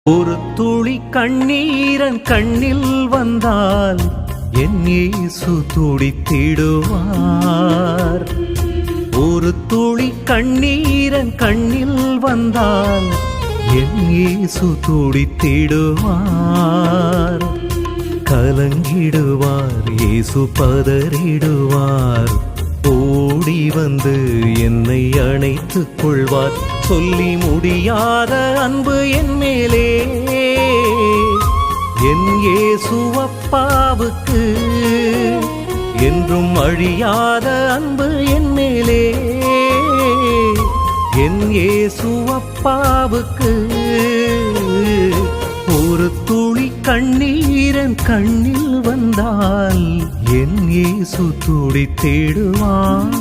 ஒரு துளி கண்ணீரன் கண்ணில் வந்தால் என் இயேசு துடித்திடுவார். ஒரு துளி கண்ணீரன் கண்ணில் வந்தால் என் இயேசு துடித்திடுவார். கலங்கிடுவார், இயேசு பதறிடுவார். ஓடி வந்து என்னை அணைத்துக் கொள்வார். சொல்லி முடியாத அன்பு என் மேலே என் இயேசு அப்பாவுக்கு. என்றும் அழியாத அன்பு என் மேலே என் இயேசு அப்பாவுக்கு. ஒரு துளி கண்ணீரன் கண்ணில் வந்தால் என் இயேசு துடித்திடுவார்.